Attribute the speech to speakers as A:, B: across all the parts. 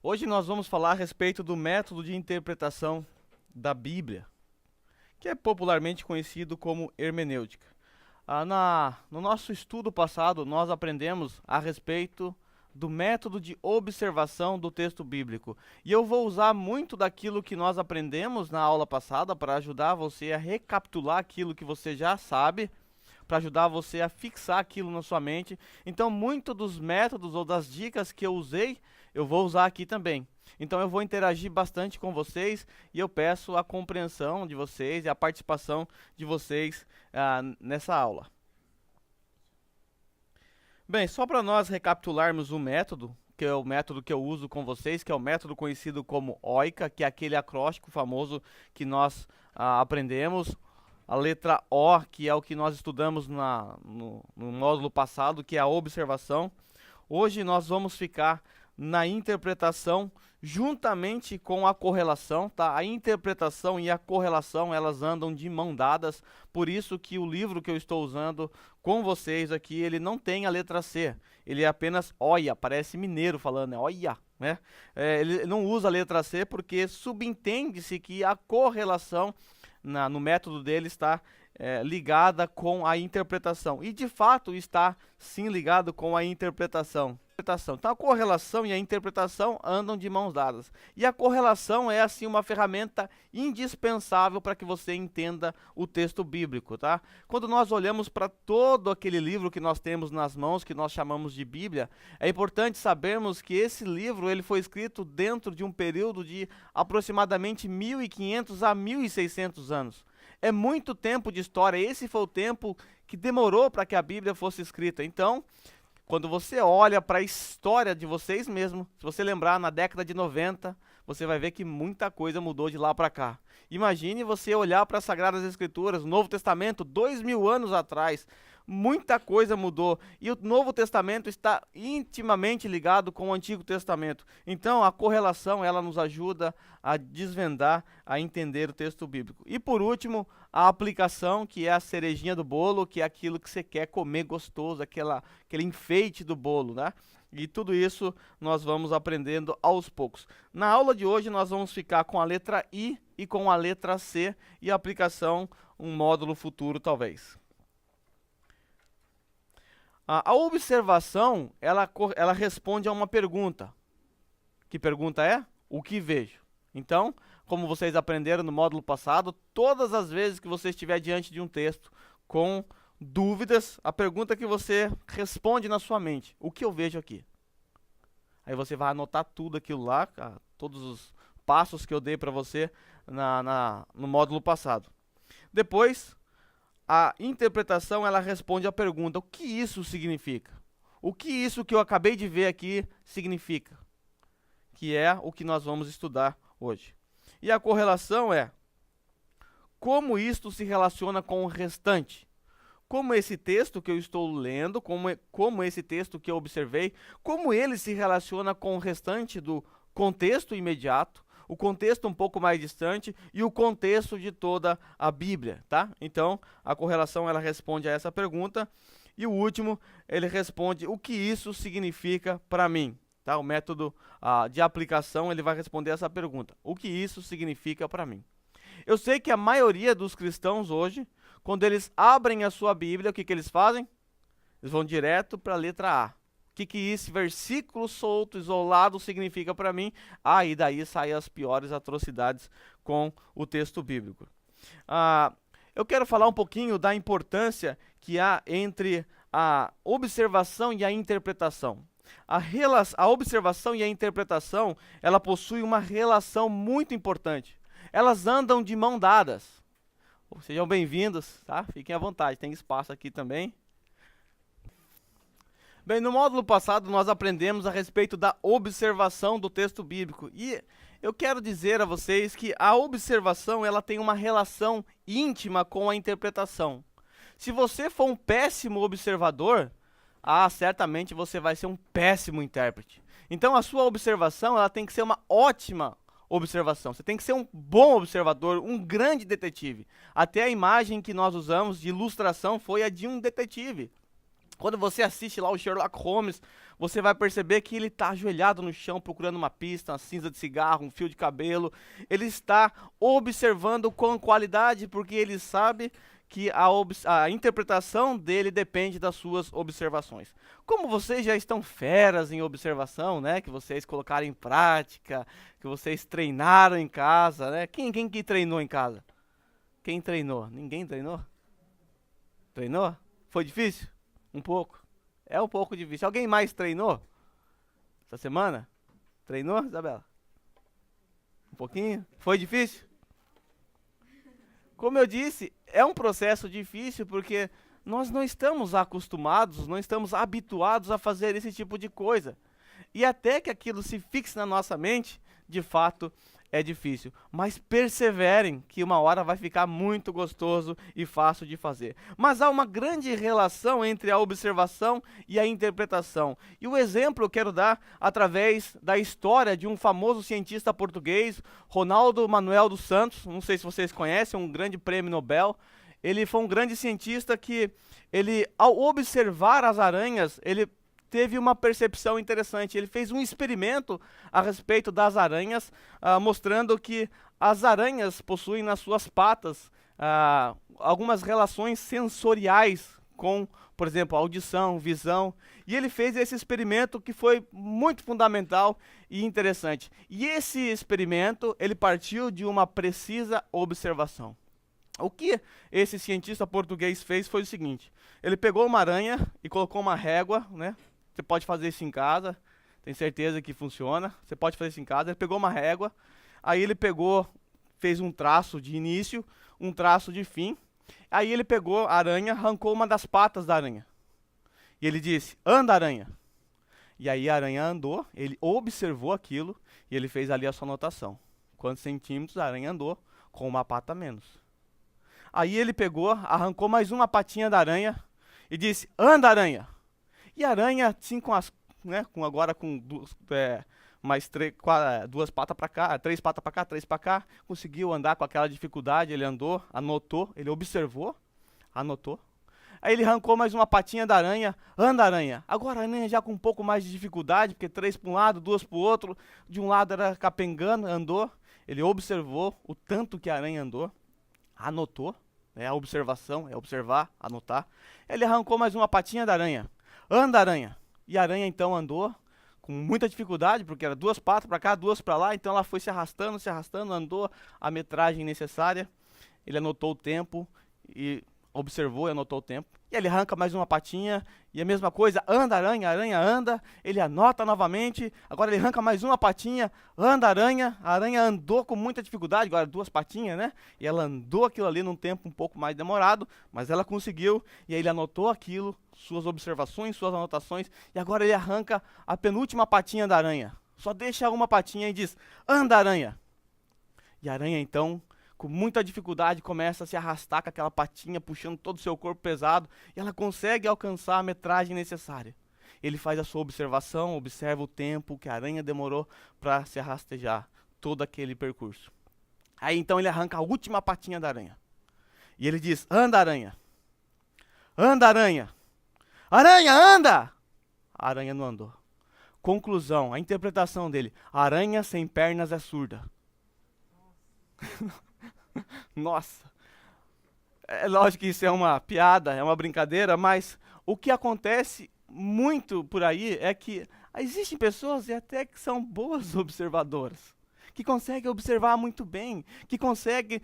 A: Hoje nós vamos falar a respeito do método de interpretação da Bíblia, que é popularmente conhecido como hermenêutica. No nosso estudo passado, nós aprendemos a respeito do método de observação do texto bíblico. E eu vou usar muito daquilo que nós aprendemos na aula passada para ajudar você a recapitular aquilo que você já sabe, para ajudar você a fixar aquilo na sua mente. Então, muito dos métodos ou das dicas que eu usei, eu vou usar aqui também. Então, eu vou interagir bastante com vocês e eu peço a compreensão de vocês e a participação de vocês nessa aula. Bem, só para nós recapitularmos o método, que é o método que eu uso com vocês, que é o método conhecido como OICA, que é aquele acróstico famoso que nós aprendemos. A letra O, que é o que nós estudamos no módulo passado, que é a observação. Hoje nós vamos ficar na interpretação juntamente com a correlação, tá? A interpretação e a correlação, elas andam de mão dadas, por isso que o livro que eu estou usando com vocês aqui, ele não tem a letra C, ele é apenas OIA, parece mineiro falando, né? OIA, né? Ele não usa a letra C porque subentende-se que a correlação no método dele está ligada com a interpretação. E de fato está sim ligado com a interpretação. Então a correlação e a interpretação andam de mãos dadas. E a correlação é assim uma ferramenta indispensável para que você entenda o texto bíblico, tá? Quando nós olhamos para todo aquele livro que nós temos nas mãos, que nós chamamos de Bíblia, é importante sabermos que esse livro ele foi escrito dentro de um período de aproximadamente 1500 a 1600 anos. É muito tempo de história, esse foi o tempo que demorou para que a Bíblia fosse escrita. Então, quando você olha para a história de vocês mesmos, se você lembrar na década de 90, você vai ver que muita coisa mudou de lá para cá. Imagine você olhar para as Sagradas Escrituras, o Novo Testamento, 2000 anos atrás, muita coisa mudou. E o Novo Testamento está intimamente ligado com o Antigo Testamento. Então, a correlação, ela nos ajuda a desvendar, a entender o texto bíblico. E por último, a aplicação, que é a cerejinha do bolo, que é aquilo que você quer comer gostoso, aquele enfeite do bolo, né? E tudo isso nós vamos aprendendo aos poucos. Na aula de hoje nós vamos ficar com a letra I e com a letra C e a aplicação, um módulo futuro talvez. A observação, ela responde a uma pergunta. Que pergunta é? O que vejo? Então, como vocês aprenderam no módulo passado, todas as vezes que você estiver diante de um texto com dúvidas, a pergunta que você responde na sua mente, o que eu vejo aqui? Aí você vai anotar tudo aquilo lá, todos os passos que eu dei para você no módulo passado. Depois, a interpretação, ela responde à pergunta, o que isso significa? O que isso que eu acabei de ver aqui significa? Que é o que nós vamos estudar hoje. E a correlação é, como isto se relaciona com o restante? Como esse texto que eu estou lendo, como esse texto que eu observei, como ele se relaciona com o restante do contexto imediato, o contexto um pouco mais distante e o contexto de toda a Bíblia, tá? Então, a correlação ela responde a essa pergunta e o último, ele responde o que isso significa para mim, tá? O método de aplicação, ele vai responder essa pergunta, o que isso significa para mim. Eu sei que a maioria dos cristãos hoje, quando eles abrem a sua Bíblia, o que eles fazem? Eles vão direto para a letra A. O que esse versículo solto, isolado, significa para mim? E daí saem as piores atrocidades com o texto bíblico. Eu quero falar um pouquinho da importância que há entre a observação e a interpretação. A observação e a interpretação, ela possui uma relação muito importante. Elas andam de mão dadas. Sejam bem-vindos, tá? Fiquem à vontade, tem espaço aqui também. Bem, no módulo passado nós aprendemos a respeito da observação do texto bíblico. E eu quero dizer a vocês que a observação ela tem uma relação íntima com a interpretação. Se você for um péssimo observador, certamente você vai ser um péssimo intérprete. Então a sua observação ela tem que ser uma ótima observação. Você tem que ser um bom observador, um grande detetive. Até a imagem que nós usamos de ilustração foi a de um detetive. Quando você assiste lá o Sherlock Holmes, você vai perceber que ele está ajoelhado no chão procurando uma pista, uma cinza de cigarro, um fio de cabelo. Ele está observando com qualidade porque ele sabe que a interpretação dele depende das suas observações. Como vocês já estão feras em observação, né? Que vocês colocaram em prática, que vocês treinaram em casa, né? Quem que treinou em casa? Quem treinou? Ninguém treinou? Treinou? Foi difícil? Um pouco. É um pouco difícil. Alguém mais treinou essa semana? Treinou, Isabela? Um pouquinho? Foi difícil? Como eu disse, é um processo difícil porque nós não estamos acostumados, não estamos habituados a fazer esse tipo de coisa. E até que aquilo se fixe na nossa mente, de fato, é difícil. Mas perseverem, que uma hora vai ficar muito gostoso e fácil de fazer. Mas há uma grande relação entre a observação e a interpretação. E o exemplo eu quero dar através da história de um famoso cientista português, Ronaldo Manuel dos Santos. Não sei se vocês conhecem, um grande prêmio Nobel. Ele foi um grande cientista que, ao observar as aranhas, ele teve uma percepção interessante. Ele fez um experimento a respeito das aranhas, mostrando que as aranhas possuem nas suas patas algumas relações sensoriais com, por exemplo, audição, visão. E ele fez esse experimento que foi muito fundamental e interessante. E esse experimento, ele partiu de uma precisa observação. O que esse cientista português fez foi o seguinte: ele pegou uma aranha e colocou uma régua, né? Você pode fazer isso em casa, tenho certeza que funciona. Você pode fazer isso em casa. Ele pegou uma régua, aí ele fez um traço de início, um traço de fim. Aí ele pegou a aranha, arrancou uma das patas da aranha. E ele disse: anda, aranha. E aí a aranha andou, ele observou aquilo e ele fez ali a sua anotação. Quantos centímetros a aranha andou com uma pata a menos. Aí ele pegou, arrancou mais uma patinha da aranha e disse: anda, aranha. E a aranha, assim, agora com duas patas para cá, três patas para cá, três para cá, conseguiu andar com aquela dificuldade. Ele andou, anotou, ele observou, anotou. Aí ele arrancou mais uma patinha da aranha, anda, aranha. Agora a aranha já com um pouco mais de dificuldade, porque três para um lado, duas para o outro, de um lado era capengando, andou. Ele observou o tanto que a aranha andou, anotou, a observação, é observar, anotar. Ele arrancou mais uma patinha da aranha. Anda, aranha. E a aranha então andou com muita dificuldade, porque era duas patas para cá, duas para lá, então ela foi se arrastando, andou a metragem necessária. Ele anotou o tempo e observou e anotou o tempo. E ele arranca mais uma patinha e a mesma coisa, anda, aranha, a aranha anda, ele anota novamente, agora ele arranca mais uma patinha, anda, aranha, a aranha andou com muita dificuldade, agora duas patinhas, né? E ela andou aquilo ali num tempo um pouco mais demorado, mas ela conseguiu, e aí ele anotou aquilo, suas observações, suas anotações, e agora ele arranca a penúltima patinha da aranha. Só deixa uma patinha e diz: anda, aranha. E a aranha então, com muita dificuldade, começa a se arrastar com aquela patinha, puxando todo o seu corpo pesado, e ela consegue alcançar a metragem necessária. Ele faz a sua observação, observa o tempo que a aranha demorou para se arrastejar, todo aquele percurso. Aí então ele arranca a última patinha da aranha. E ele diz: anda, aranha. Anda, aranha. Aranha, anda! A aranha não andou. Conclusão, a interpretação dele: a aranha sem pernas é surda. Nossa, é lógico que isso é uma piada, é uma brincadeira, mas o que acontece muito por aí é que existem pessoas e até que são boas observadoras, que conseguem observar muito bem, que conseguem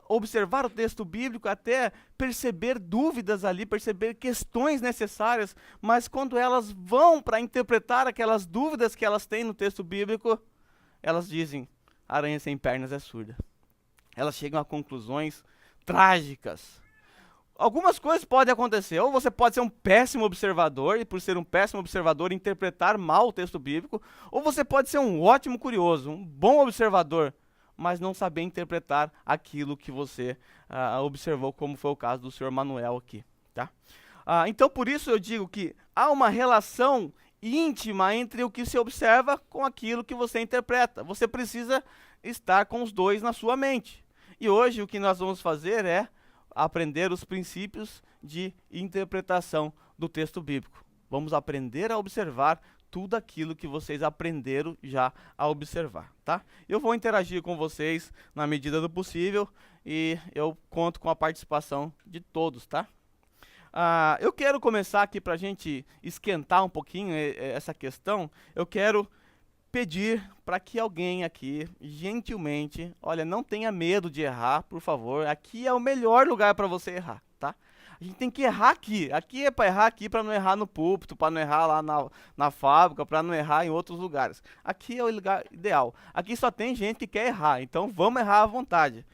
A: observar o texto bíblico, até perceber dúvidas ali, perceber questões necessárias, mas quando elas vão para interpretar aquelas dúvidas que elas têm no texto bíblico, elas dizem: a aranha sem pernas é surda. Elas chegam a conclusões trágicas. Algumas coisas podem acontecer. Ou você pode ser um péssimo observador, e por ser um péssimo observador, interpretar mal o texto bíblico. Ou você pode ser um ótimo curioso, um bom observador, mas não saber interpretar aquilo que você observou, como foi o caso do senhor Manuel aqui. Tá? Então, por isso eu digo que há uma relação íntima entre o que se observa com aquilo que você interpreta. Você precisa estar com os dois na sua mente. E hoje o que nós vamos fazer é aprender os princípios de interpretação do texto bíblico. Vamos aprender a observar tudo aquilo que vocês aprenderam já a observar, tá? Eu vou interagir com vocês na medida do possível e eu conto com a participação de todos, tá? Eu quero começar aqui para a gente esquentar um pouquinho essa questão. Eu quero pedir para que alguém aqui, gentilmente, olha, não tenha medo de errar, por favor. Aqui é o melhor lugar para você errar, tá? A gente tem que errar aqui. Aqui é para errar aqui, para não errar no púlpito, para não errar lá na fábrica, para não errar em outros lugares. Aqui é o lugar ideal. Aqui só tem gente que quer errar, então vamos errar à vontade.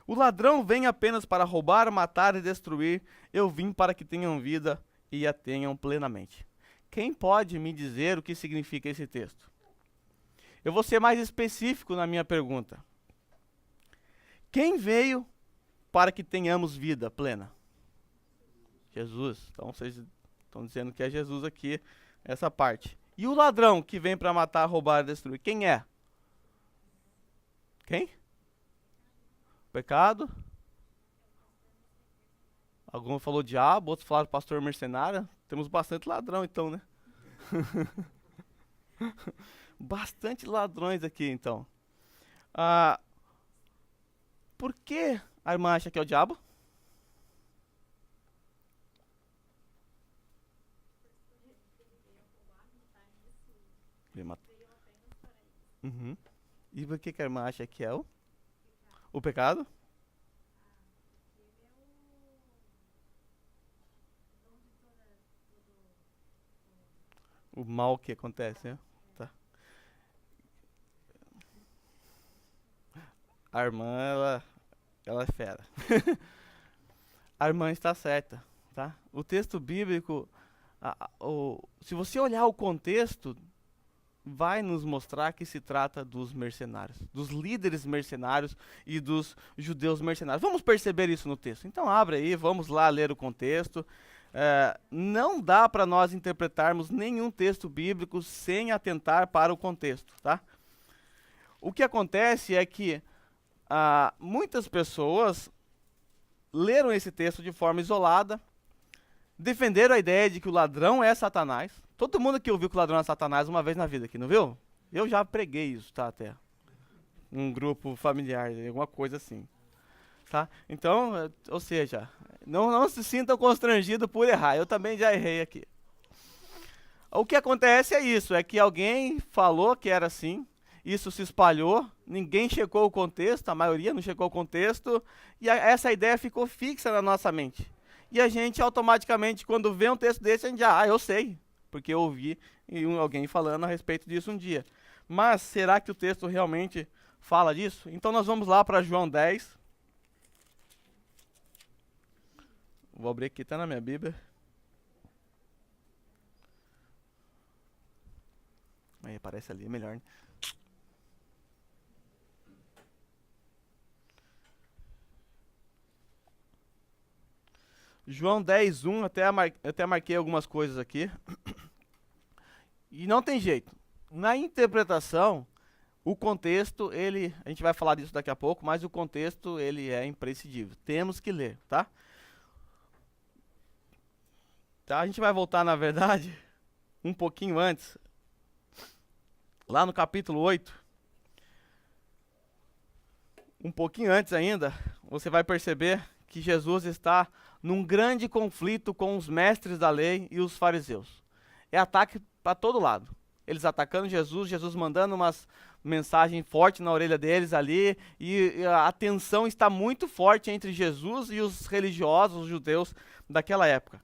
A: O ladrão vem apenas para roubar, matar e destruir. Eu vim para que tenham vida e a tenham plenamente. Quem pode me dizer o que significa esse texto? Eu vou ser mais específico na minha pergunta. Quem veio para que tenhamos vida plena? Jesus. Então vocês estão dizendo que é Jesus aqui, essa parte. E o ladrão que vem para matar, roubar e destruir? Quem é? Quem? Pecado? Algum falou diabo, outros falaram pastor mercenário. Temos bastante ladrão então, né? Bastante ladrões aqui então. Por que a irmã acha que é o diabo? Uhum. E por que a irmã acha que é o pecado? O mal que acontece, né? Tá. A irmã, ela é fera. A irmã está certa, tá? O texto bíblico, se você olhar o contexto, vai nos mostrar que se trata dos mercenários, dos líderes mercenários e dos judeus mercenários. Vamos perceber isso no texto. Então abre aí, vamos lá ler o contexto. Não dá para nós interpretarmos nenhum texto bíblico sem atentar para o contexto, tá? O que acontece é que muitas pessoas leram esse texto de forma isolada, defenderam a ideia de que o ladrão é Satanás. Todo mundo que ouviu que o ladrão é Satanás uma vez na vida aqui, não viu? Eu já preguei isso, tá? Até um grupo familiar, alguma coisa assim. Tá? Então, ou seja, não se sintam constrangidos por errar. Eu também já errei aqui. O que acontece é isso, é que alguém falou que era assim, isso se espalhou, ninguém checou o contexto, a maioria não checou o contexto, e essa ideia ficou fixa na nossa mente. E a gente automaticamente, quando vê um texto desse, a gente já, eu sei, porque eu ouvi alguém falando a respeito disso um dia. Mas será que o texto realmente fala disso? Então nós vamos lá para João 10. Vou abrir aqui, tá na minha Bíblia. Aí aparece ali, é melhor, né? João 10, 1, até marquei algumas coisas aqui. E não tem jeito. Na interpretação, o contexto, a gente vai falar disso daqui a pouco, mas o contexto, ele é imprescindível. Temos que ler, tá? Tá, a gente vai voltar, na verdade, um pouquinho antes. Lá no capítulo 8. Um pouquinho antes ainda, você vai perceber que Jesus está num grande conflito com os mestres da lei e os fariseus. É ataque para todo lado. Eles atacando Jesus, Jesus mandando umas mensagens fortes na orelha deles ali, e a tensão está muito forte entre Jesus e os religiosos, os judeus daquela época.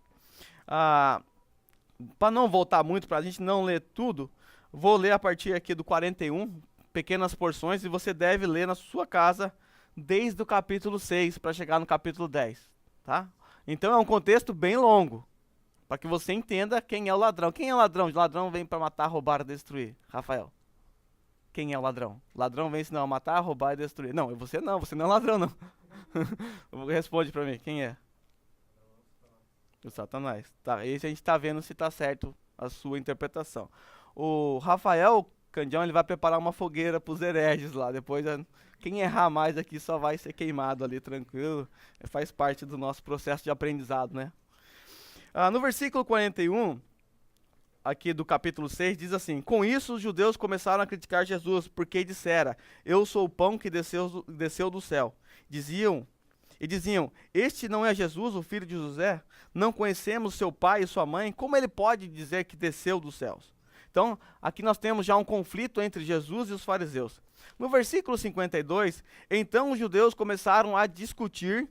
A: Para não voltar muito, para a gente não ler tudo, vou ler a partir aqui do 41, pequenas porções, e você deve ler na sua casa desde o capítulo 6 para chegar no capítulo 10, tá? Então é um contexto bem longo, para que você entenda quem é o ladrão. Quem é o ladrão? O ladrão vem para matar, roubar e destruir. Rafael, quem é o ladrão? O ladrão vem senão a matar, roubar e destruir. Não, você não é ladrão não. Responde para mim, quem é? O Satanás. Tá, esse a gente está vendo se está certo a sua interpretação. O Rafael Candião, ele vai preparar uma fogueira para os hereges lá. Depois, quem errar mais aqui só vai ser queimado ali, tranquilo. Faz parte do nosso processo de aprendizado, né? No versículo 41, aqui do capítulo 6, diz assim: com isso os judeus começaram a criticar Jesus, porque dissera: eu sou o pão que desceu do céu. Diziam, este não é Jesus, o filho de José? Não conhecemos seu pai e sua mãe? Como ele pode dizer que desceu dos céus? Então, aqui nós temos já um conflito entre Jesus e os fariseus. No versículo 52, então os judeus começaram a discutir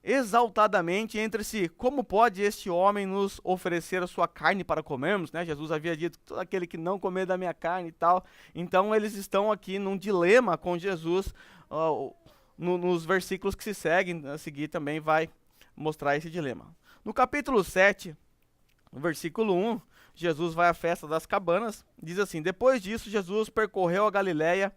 A: exaltadamente entre si: como pode este homem nos oferecer a sua carne para comermos, né? Jesus havia dito: todo aquele que não comer da minha carne e tal. Então eles estão aqui num dilema com Jesus. Nos versículos que se seguem, a seguir também vai mostrar esse dilema. No capítulo 7, no versículo 1, Jesus vai à festa das cabanas. Diz assim: depois disso Jesus percorreu a Galiléia,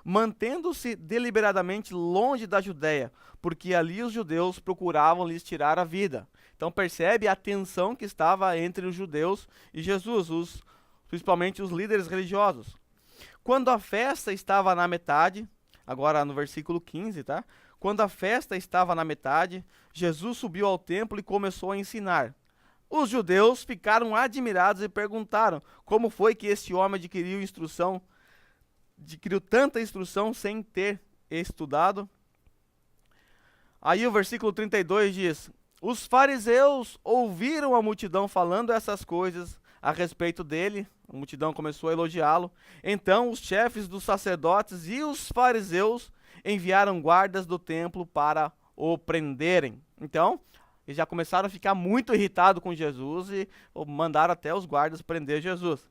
A: mantendo-se deliberadamente longe da Judéia, porque ali os judeus procuravam lhes tirar a vida. Então percebe a tensão que estava entre os judeus e Jesus, principalmente os líderes religiosos. Quando a festa estava na metade, agora no versículo 15, tá? Quando a festa estava na metade, Jesus subiu ao templo e começou a ensinar. Os judeus ficaram admirados e perguntaram: como foi que este homem adquiriu tanta instrução sem ter estudado? Aí o versículo 32 diz: os fariseus ouviram a multidão falando essas coisas a respeito dele. A multidão começou a elogiá-lo. Então os chefes dos sacerdotes e os fariseus enviaram guardas do templo para o prenderem. Então, eles já começaram a ficar muito irritados com Jesus e mandaram até os guardas prender Jesus.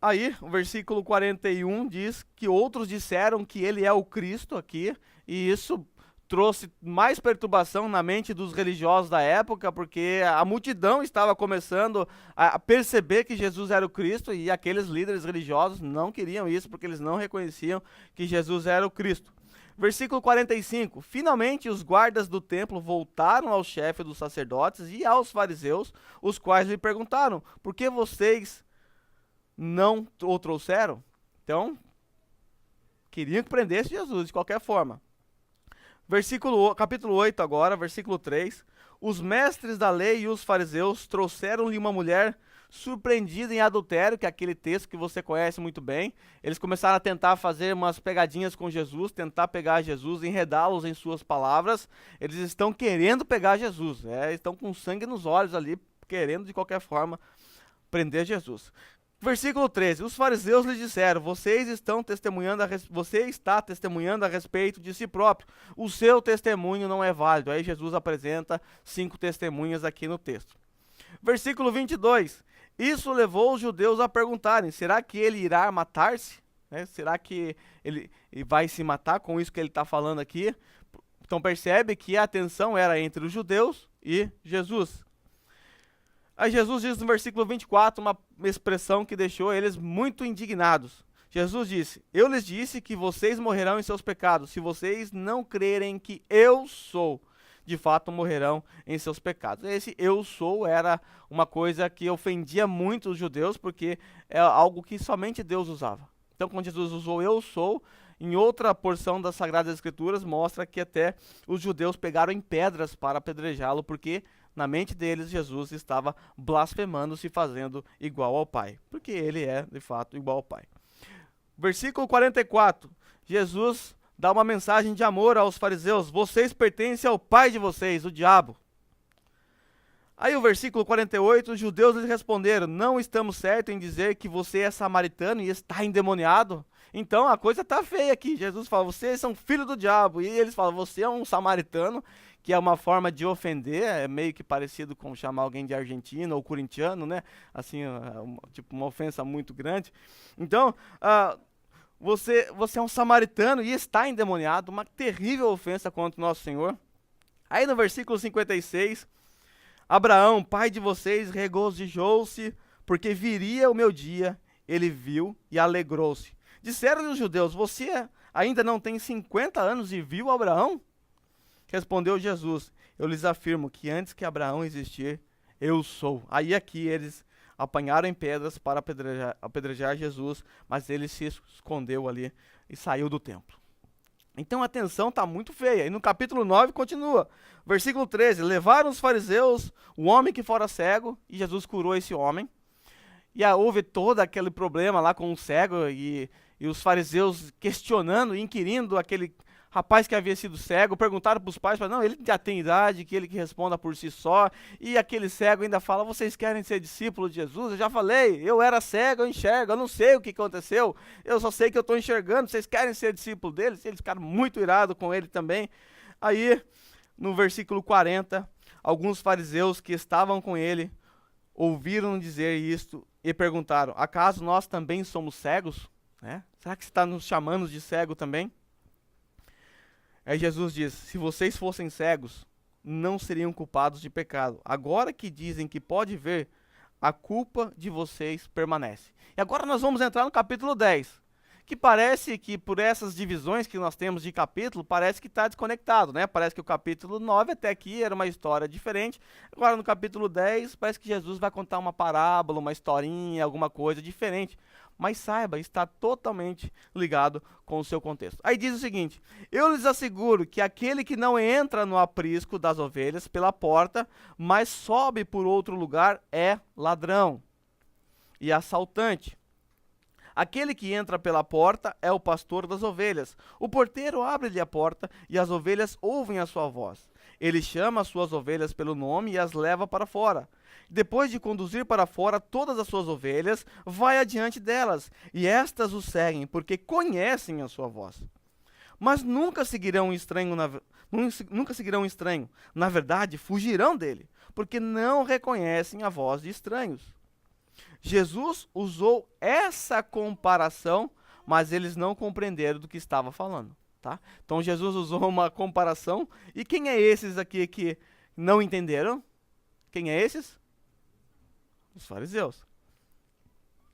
A: Aí, o versículo 41 diz que outros disseram que ele é o Cristo aqui, e isso trouxe mais perturbação na mente dos religiosos da época, porque a multidão estava começando a perceber que Jesus era o Cristo, e aqueles líderes religiosos não queriam isso, porque eles não reconheciam que Jesus era o Cristo. Versículo 45, finalmente os guardas do templo voltaram ao chefe dos sacerdotes e aos fariseus, os quais lhe perguntaram: por que vocês não o trouxeram? Então, queriam que prendesse Jesus de qualquer forma. Capítulo 8 agora, versículo 3. Os mestres da lei e os fariseus trouxeram-lhe uma mulher surpreendida em adultério, que é aquele texto que você conhece muito bem. Eles começaram a tentar fazer umas pegadinhas com Jesus, tentar pegar Jesus, enredá-los em suas palavras. Eles estão querendo pegar Jesus, estão com sangue nos olhos ali, querendo de qualquer forma prender Jesus. Versículo 13, os fariseus lhe disseram: você está testemunhando a respeito de si próprio, o seu testemunho não é válido. Aí Jesus apresenta 5 testemunhas aqui no texto. Versículo 22, isso levou os judeus a perguntarem: será que ele irá matar-se? Será que ele vai se matar com isso que ele está falando aqui? Então percebe que a tensão era entre os judeus e Jesus. Aí Jesus diz no versículo 24 uma expressão que deixou eles muito indignados. Jesus disse: eu lhes disse que vocês morrerão em seus pecados. Se vocês não crerem que eu sou, de fato morrerão em seus pecados. Esse eu sou era uma coisa que ofendia muito os judeus, porque é algo que somente Deus usava. Então quando Jesus usou eu sou, em outra porção das Sagradas Escrituras mostra que até os judeus pegaram em pedras para apedrejá-lo, porque na mente deles, Jesus estava blasfemando, se fazendo igual ao Pai, porque ele é, de fato, igual ao Pai. Versículo 44, Jesus dá uma mensagem de amor aos fariseus: vocês pertencem ao pai de vocês, o diabo. Aí o versículo 48, os judeus lhes responderam: não estamos certos em dizer que você é samaritano e está endemoniado? Então a coisa está feia aqui. Jesus fala: vocês são filhos do diabo. E eles falam: você é um samaritano, que é uma forma de ofender, é meio que parecido com chamar alguém de argentino ou corintiano, né? Assim, tipo uma ofensa muito grande. Então, você é um samaritano e está endemoniado, uma terrível ofensa contra o nosso Senhor. Aí no versículo 56, Abraão, pai de vocês, regozijou-se, porque viria o meu dia, ele viu e alegrou-se. Disseram-lhe os judeus: você ainda não tem 50 anos e viu Abraão? Respondeu Jesus: eu lhes afirmo que antes que Abraão existir, eu sou. Aí aqui eles apanharam em pedras para apedrejar Jesus, mas ele se escondeu ali e saiu do templo. Então a tensão está muito feia. E no capítulo 9 continua. Versículo 13. Levaram os fariseus o homem que fora cego, e Jesus curou esse homem. E aí houve todo aquele problema lá com o cego, e os fariseus questionando, inquirindo aquele rapaz que havia sido cego. Perguntaram para os pais, falaram, não, ele já tem idade, que ele que responda por si só. E aquele cego ainda fala, vocês querem ser discípulos de Jesus? Eu já falei, eu era cego, eu enxergo, eu não sei o que aconteceu. Eu só sei que eu estou enxergando, vocês querem ser discípulos deles? Eles ficaram muito irados com ele também. Aí, no versículo 40, alguns fariseus que estavam com ele ouviram dizer isto e perguntaram, acaso nós também somos cegos? Né? Será que você está nos chamando de cego também? Aí Jesus diz, se vocês fossem cegos, não seriam culpados de pecado. Agora que dizem que pode ver, a culpa de vocês permanece. E agora nós vamos entrar no capítulo 10, que parece que por essas divisões que nós temos de capítulo, parece que está desconectado, né? Parece que o capítulo 9 até aqui era uma história diferente. Agora no capítulo 10, parece que Jesus vai contar uma parábola, uma historinha, alguma coisa diferente. Mas saiba, está totalmente ligado com o seu contexto. Aí diz o seguinte, eu lhes asseguro que aquele que não entra no aprisco das ovelhas pela porta, mas sobe por outro lugar, é ladrão e assaltante. Aquele que entra pela porta é o pastor das ovelhas. O porteiro abre-lhe a porta e as ovelhas ouvem a sua voz. Ele chama as suas ovelhas pelo nome e as leva para fora. Depois de conduzir para fora todas as suas ovelhas, vai adiante delas, e estas o seguem, porque conhecem a sua voz. Mas nunca seguirão um estranho, nunca seguirão um estranho. Na verdade, fugirão dele, porque não reconhecem a voz de estranhos. Jesus usou essa comparação, mas eles não compreenderam do que estava falando, tá? Então Jesus usou uma comparação, e quem é esses aqui que não entenderam? Quem é esses? Os fariseus.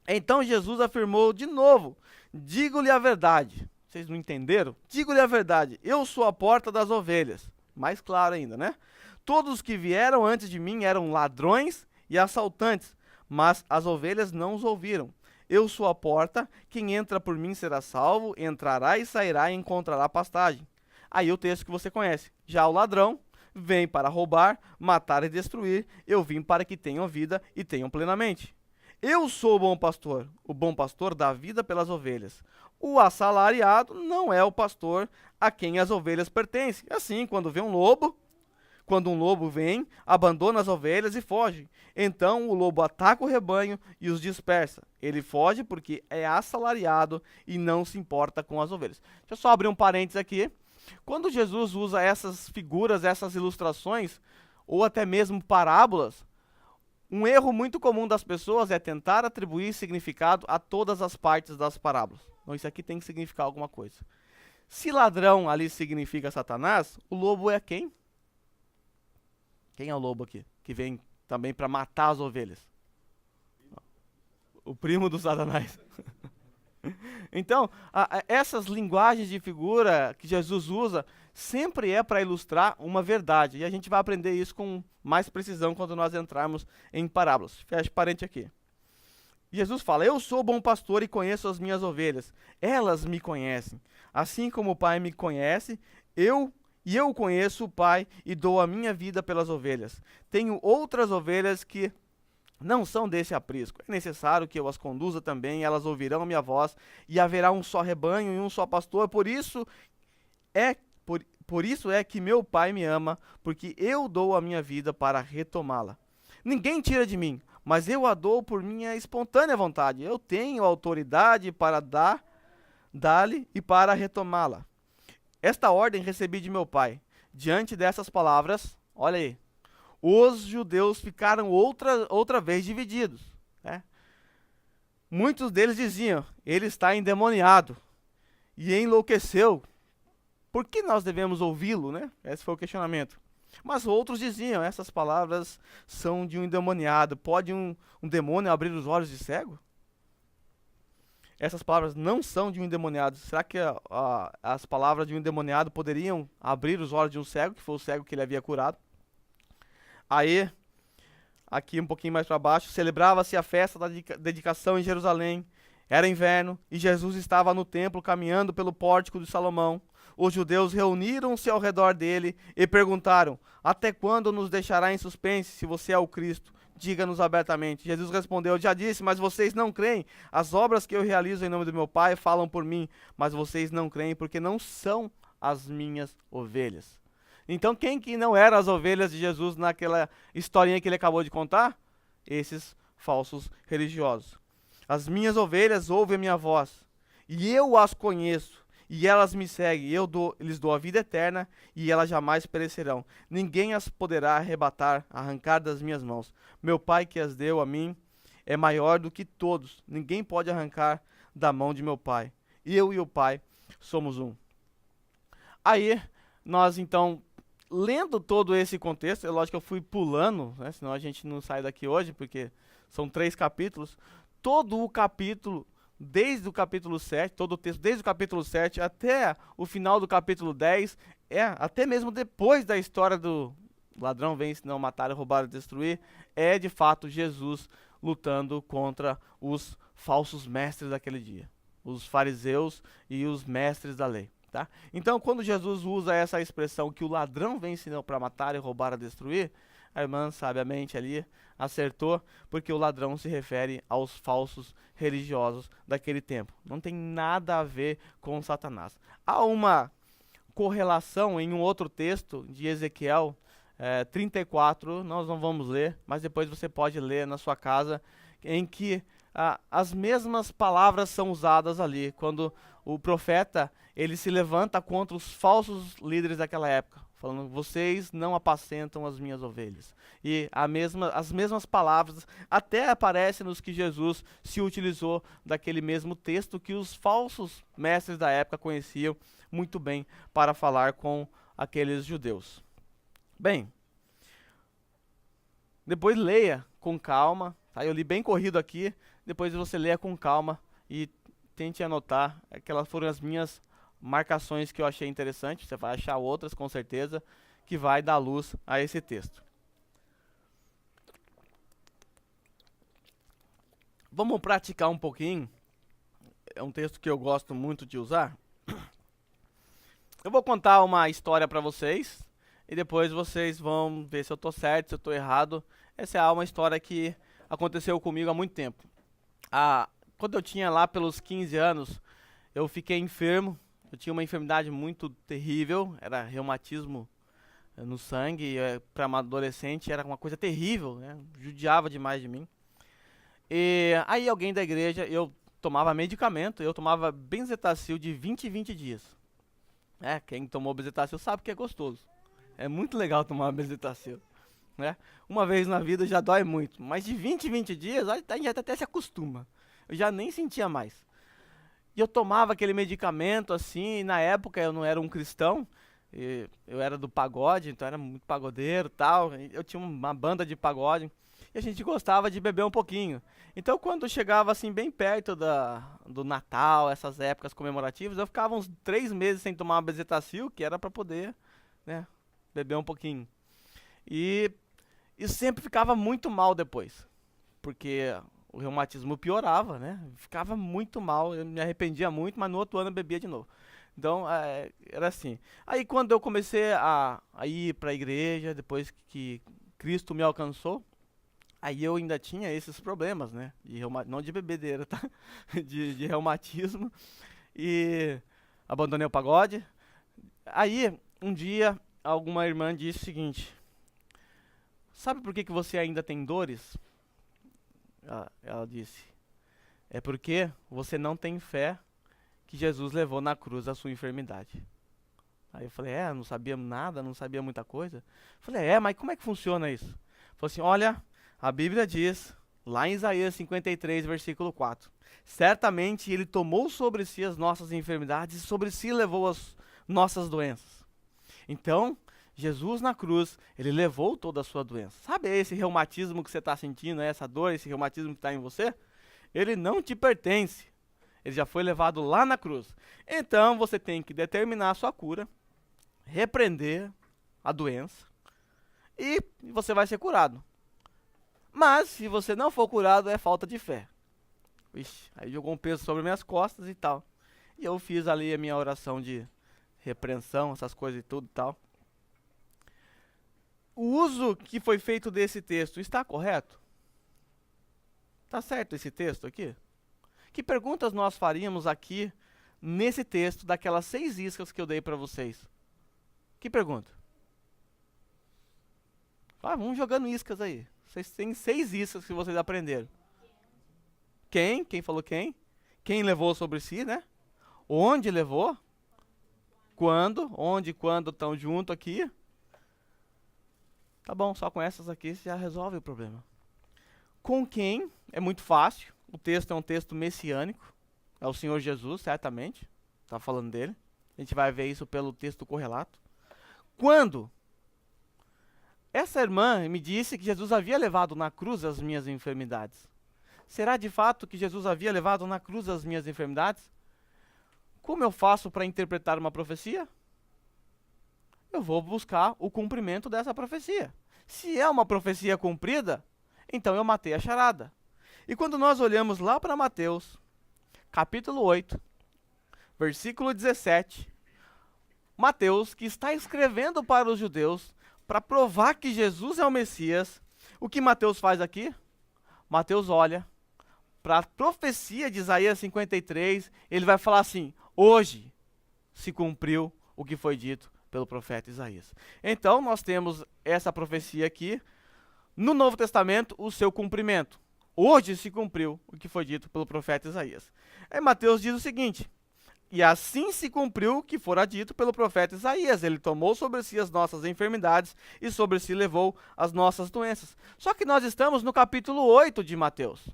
A: Então Jesus afirmou de novo, digo-lhe a verdade. Vocês não entenderam? Digo-lhe a verdade, eu sou a porta das ovelhas. Mais claro ainda, né? Todos os que vieram antes de mim eram ladrões e assaltantes, mas as ovelhas não os ouviram. Eu sou a porta, quem entra por mim será salvo, entrará e sairá e encontrará pastagem. Aí o texto que você conhece. Já o ladrão vem para roubar, matar e destruir, eu vim para que tenham vida e tenham plenamente. Eu sou o bom pastor dá vida pelas ovelhas. O assalariado não é o pastor a quem as ovelhas pertencem. Assim, quando um lobo vem, abandona as ovelhas e foge. Então o lobo ataca o rebanho e os dispersa. Ele foge porque é assalariado e não se importa com as ovelhas. Deixa eu só abrir um parênteses aqui. Quando Jesus usa essas figuras, essas ilustrações, ou até mesmo parábolas, um erro muito comum das pessoas é tentar atribuir significado a todas as partes das parábolas. Então isso aqui tem que significar alguma coisa. Se ladrão ali significa Satanás, o lobo é quem? Quem é o lobo aqui? Que vem também para matar as ovelhas. O primo do Satanás. Então, essas linguagens de figura que Jesus usa sempre é para ilustrar uma verdade. E a gente vai aprender isso com mais precisão quando nós entrarmos em parábolas. Fecha parente aqui. Jesus fala, eu sou o bom pastor e conheço as minhas ovelhas. Elas me conhecem. Assim como o Pai me conhece, eu conheço o Pai e dou a minha vida pelas ovelhas. Tenho outras ovelhas que não são desse aprisco. É necessário que eu as conduza também, elas ouvirão a minha voz, e haverá um só rebanho e um só pastor. Por isso é que meu Pai me ama, porque eu dou a minha vida para retomá-la. Ninguém tira de mim, mas eu a dou por minha espontânea vontade. Eu tenho autoridade para dar-lhe e para retomá-la. Esta ordem recebi de meu Pai. Diante dessas palavras, olha aí, os judeus ficaram outra vez divididos. Né? Muitos deles diziam, ele está endemoniado e enlouqueceu. Por que nós devemos ouvi-lo? Né? Esse foi o questionamento. Mas outros diziam, essas palavras são de um endemoniado. Pode um demônio abrir os olhos de cego? Essas palavras não são de um endemoniado. Será que as palavras de um endemoniado poderiam abrir os olhos de um cego, que foi o cego que ele havia curado? Aí, aqui um pouquinho mais para baixo, celebrava-se a festa da dedicação em Jerusalém. Era inverno e Jesus estava no templo caminhando pelo pórtico de Salomão. os judeus reuniram-se ao redor dele e perguntaram: até quando nos deixará em suspense? Se você é o Cristo, diga-nos abertamente. Jesus respondeu: já disse, mas vocês não creem. As obras que eu realizo em nome do meu Pai falam por mim, mas vocês não creem porque não são as minhas ovelhas. Então quem que não eram as ovelhas de Jesus naquela historinha que ele acabou de contar? Esses falsos religiosos. As minhas ovelhas ouvem a minha voz, e eu as conheço, e elas me seguem. Lhes dou a vida eterna, e elas jamais perecerão. Ninguém as poderá arrebatar, arrancar das minhas mãos. Meu Pai que as deu a mim é maior do que todos. Ninguém pode arrancar da mão de meu Pai. Eu e o Pai somos um. Aí, nós então, lendo todo esse contexto, é lógico que eu fui pulando, né, senão a gente não sai daqui hoje, porque são 3 capítulos. Todo o capítulo, desde o capítulo 7, todo o texto, desde o capítulo 7 até o final do capítulo 10, até mesmo depois da história do ladrão vem, senão matar, roubar e destruir, é de fato Jesus lutando contra os falsos mestres daquele dia, os fariseus e os mestres da lei. Tá? Então, quando Jesus usa essa expressão que o ladrão vem senão para matar e roubar e destruir, a irmã sabiamente ali acertou, porque o ladrão se refere aos falsos religiosos daquele tempo. Não tem nada a ver com Satanás. Há uma correlação em um outro texto de Ezequiel 34, nós não vamos ler, mas depois você pode ler na sua casa, em que as mesmas palavras são usadas ali, quando o profeta ele se levanta contra os falsos líderes daquela época, falando: vocês não apacentam as minhas ovelhas. E as mesmas palavras até aparecem nos que Jesus se utilizou daquele mesmo texto que os falsos mestres da época conheciam muito bem para falar com aqueles judeus. Bem, depois leia com calma, tá? Eu li bem corrido aqui, depois você leia com calma e tente anotar. Aquelas foram as minhas marcações que eu achei interessante. Você vai achar outras com certeza que vai dar luz a esse texto. Vamos praticar um pouquinho. É um texto que eu gosto muito de usar. Eu vou contar uma história para vocês e depois vocês vão ver se eu estou certo, se eu estou errado. Essa é uma história que aconteceu comigo há muito tempo. Quando eu tinha lá pelos 15 anos, eu fiquei enfermo. Eu tinha uma enfermidade muito terrível, era reumatismo no sangue. Para uma adolescente era uma coisa terrível, né? Judiava demais de mim. E aí alguém da igreja, eu tomava medicamento, eu tomava Benzetacil de 20 em 20 dias. Quem tomou Benzetacil sabe que é gostoso. É muito legal tomar Benzetacil. Né? Uma vez na vida já dói muito, mas de 20 em 20 dias a gente até se acostuma. Eu já nem sentia mais. E eu tomava aquele medicamento assim, e na época eu não era um cristão, eu era do pagode, então era muito pagodeiro e tal. Eu tinha uma banda de pagode e a gente gostava de beber um pouquinho. Então quando chegava assim bem perto do Natal, essas épocas comemorativas, eu ficava uns 3 meses sem tomar uma Benzetacil, que era para poder, né, beber um pouquinho. E sempre ficava muito mal depois, porque o reumatismo piorava, né? Ficava muito mal, eu me arrependia muito, mas no outro ano eu bebia de novo. Então, era assim. Aí quando eu comecei a ir para a igreja, depois que Cristo me alcançou, aí eu ainda tinha esses problemas, né? Não de bebedeira, tá? de reumatismo. E abandonei o pagode. Aí, um dia, alguma irmã disse o seguinte: sabe por que você ainda tem dores? Ela disse: é porque você não tem fé que Jesus levou na cruz a sua enfermidade. Aí eu falei: não sabia nada, não sabia muita coisa. Falei: mas como é que funciona isso? Falei assim: olha, a Bíblia diz, lá em Isaías 53, versículo 4, certamente ele tomou sobre si as nossas enfermidades e sobre si levou as nossas doenças. Então, Jesus na cruz, ele levou toda a sua doença. Sabe esse reumatismo que você está sentindo, essa dor, esse reumatismo que está em você? Ele não te pertence. Ele já foi levado lá na cruz. Então você tem que determinar a sua cura, repreender a doença e você vai ser curado. Mas se você não for curado, é falta de fé. Ixi, aí jogou um peso sobre minhas costas e tal. E eu fiz ali a minha oração de repreensão, essas coisas e tudo e tal. O uso que foi feito desse texto está correto? Está certo esse texto aqui? Que perguntas nós faríamos aqui nesse texto daquelas 6 iscas que eu dei para vocês? Que pergunta? Vamos jogando iscas aí. Vocês têm 6 iscas que vocês aprenderam. Quem? Quem falou quem? Quem levou sobre si, né? Onde levou? Quando? Onde e quando estão junto aqui? Tá bom, só com essas aqui já resolve o problema. Com quem? É muito fácil. O texto é um texto messiânico. É o Senhor Jesus, certamente. Está falando dele. A gente vai ver isso pelo texto correlato. Quando? Essa irmã me disse que Jesus havia levado na cruz as minhas enfermidades. Será de fato que Jesus havia levado na cruz as minhas enfermidades? Como eu faço para interpretar uma profecia? Eu vou buscar o cumprimento dessa profecia. Se é uma profecia cumprida, então eu matei a charada. E quando nós olhamos lá para Mateus, capítulo 8, versículo 17, Mateus, que está escrevendo para os judeus, para provar que Jesus é o Messias, o que Mateus faz aqui? Mateus olha para a profecia de Isaías 53, ele vai falar assim: hoje se cumpriu o que foi dito pelo profeta Isaías. Então, nós temos essa profecia aqui, no Novo Testamento, o seu cumprimento. Hoje se cumpriu o que foi dito pelo profeta Isaías. Aí Mateus diz o seguinte: e assim se cumpriu o que fora dito pelo profeta Isaías. Ele tomou sobre si as nossas enfermidades e sobre si levou as nossas doenças. Só que nós estamos no capítulo 8 de Mateus.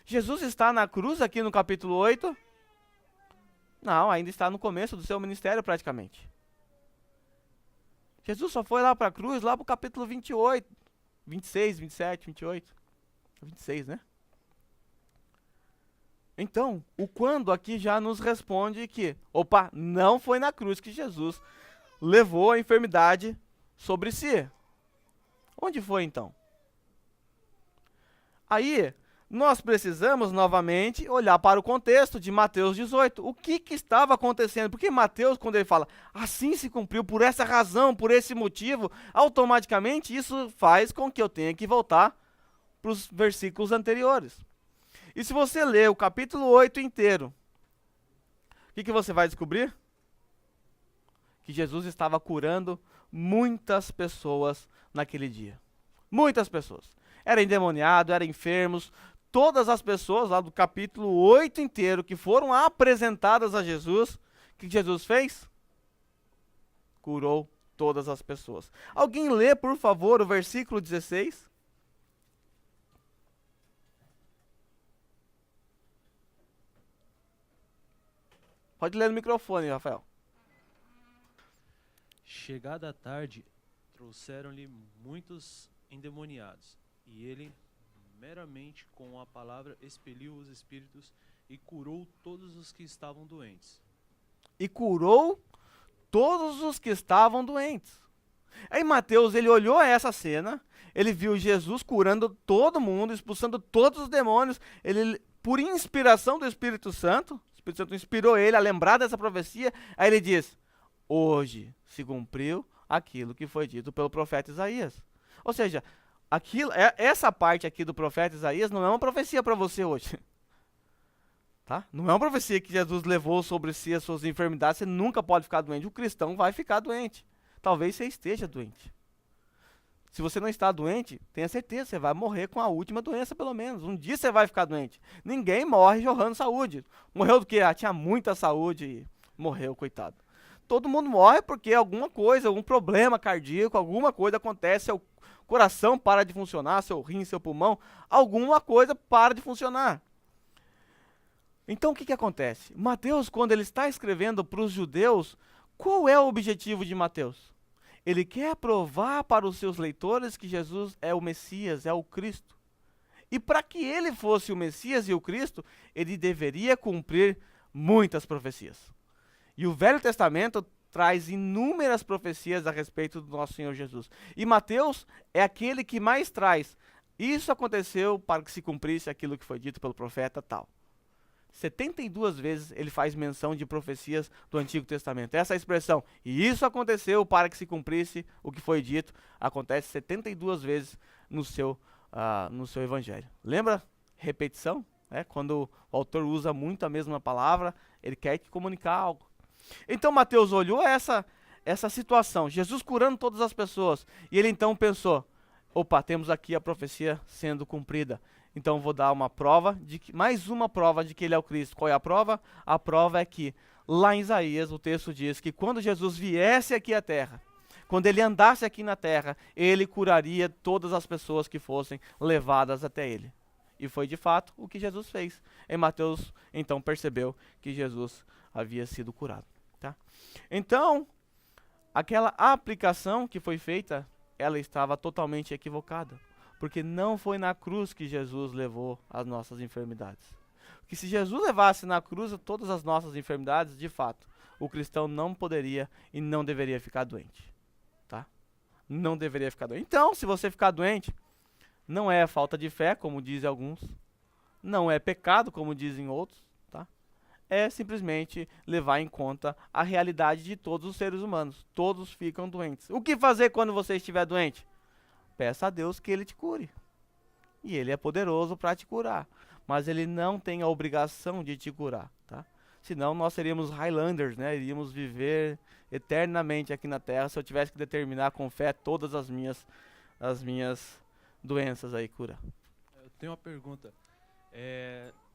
A: Jesus está na cruz aqui no capítulo 8? Não, ainda está no começo do seu ministério praticamente. Jesus só foi lá para a cruz, lá para o capítulo 28, 26, 27, 28. 26, né? Então, o quando aqui já nos responde que, opa, não foi na cruz que Jesus levou a enfermidade sobre si. Onde foi então? Aí, nós precisamos novamente olhar para o contexto de Mateus 18. O que estava acontecendo? Porque Mateus, quando ele fala, assim se cumpriu, por essa razão, por esse motivo, automaticamente isso faz com que eu tenha que voltar para os versículos anteriores. E se você ler o capítulo 8 inteiro, o que você vai descobrir? Que Jesus estava curando muitas pessoas naquele dia. Muitas pessoas. Era endemoniado, eram enfermos. Todas as pessoas lá do capítulo 8 inteiro que foram apresentadas a Jesus, o que Jesus fez? Curou todas as pessoas. Alguém lê, por favor, o versículo 16? Pode ler no microfone, Rafael.
B: Chegada a tarde, trouxeram-lhe muitos endemoniados, e ele, meramente com a palavra, expeliu os espíritos e curou todos os que estavam doentes.
A: E curou todos os que estavam doentes. Aí Mateus, ele olhou essa cena, ele viu Jesus curando todo mundo, expulsando todos os demônios, ele, por inspiração do Espírito Santo, o Espírito Santo inspirou ele a lembrar dessa profecia, aí ele diz, hoje se cumpriu aquilo que foi dito pelo profeta Isaías. Ou seja, essa parte aqui do profeta Isaías não é uma profecia para você hoje. Tá? Não é uma profecia que Jesus levou sobre si as suas enfermidades, você nunca pode ficar doente. O cristão vai ficar doente. Talvez você esteja doente. Se você não está doente, tenha certeza, você vai morrer com a última doença pelo menos. Um dia você vai ficar doente. Ninguém morre jorrando saúde. Morreu do quê? Tinha muita saúde e morreu, coitado. Todo mundo morre porque alguma coisa, algum problema cardíaco, alguma coisa acontece, seu coração para de funcionar, seu rim, seu pulmão, alguma coisa para de funcionar. Então o que acontece? Mateus, quando ele está escrevendo para os judeus, qual é o objetivo de Mateus? Ele quer provar para os seus leitores que Jesus é o Messias, é o Cristo. E para que ele fosse o Messias e o Cristo, ele deveria cumprir muitas profecias. E o Velho Testamento traz inúmeras profecias a respeito do nosso Senhor Jesus. E Mateus é aquele que mais traz. Isso aconteceu para que se cumprisse aquilo que foi dito pelo profeta tal. 72 vezes ele faz menção de profecias do Antigo Testamento. Essa expressão, e isso aconteceu para que se cumprisse o que foi dito, acontece 72 vezes no seu evangelho. Lembra? Repetição? Quando o autor usa muito a mesma palavra, ele quer te comunicar algo. Então Mateus olhou essa situação, Jesus curando todas as pessoas, e ele então pensou, opa, temos aqui a profecia sendo cumprida. Então vou dar uma prova, mais uma prova de que ele é o Cristo. Qual é a prova? A prova é que, lá em Isaías, o texto diz que quando Jesus viesse aqui à terra, quando ele andasse aqui na terra, ele curaria todas as pessoas que fossem levadas até ele. E foi de fato o que Jesus fez. E Mateus então percebeu que Jesus havia sido curado. Tá? Então, aquela aplicação que foi feita, ela estava totalmente equivocada. Porque não foi na cruz que Jesus levou as nossas enfermidades. Porque se Jesus levasse na cruz todas as nossas enfermidades, de fato, o cristão não poderia e não deveria ficar doente. Tá? Não deveria ficar doente. Então, se você ficar doente, não é falta de fé, como dizem alguns. Não é pecado, como dizem outros. Tá? É simplesmente levar em conta a realidade de todos os seres humanos. Todos ficam doentes. O que fazer quando você estiver doente? Peça a Deus que ele te cure. E ele é poderoso para te curar. Mas ele não tem a obrigação de te curar. Tá? Senão nós seríamos Highlanders, né? Iríamos viver eternamente aqui na Terra se eu tivesse que determinar com fé todas as minhas doenças aí, cura.
B: Eu tenho uma pergunta.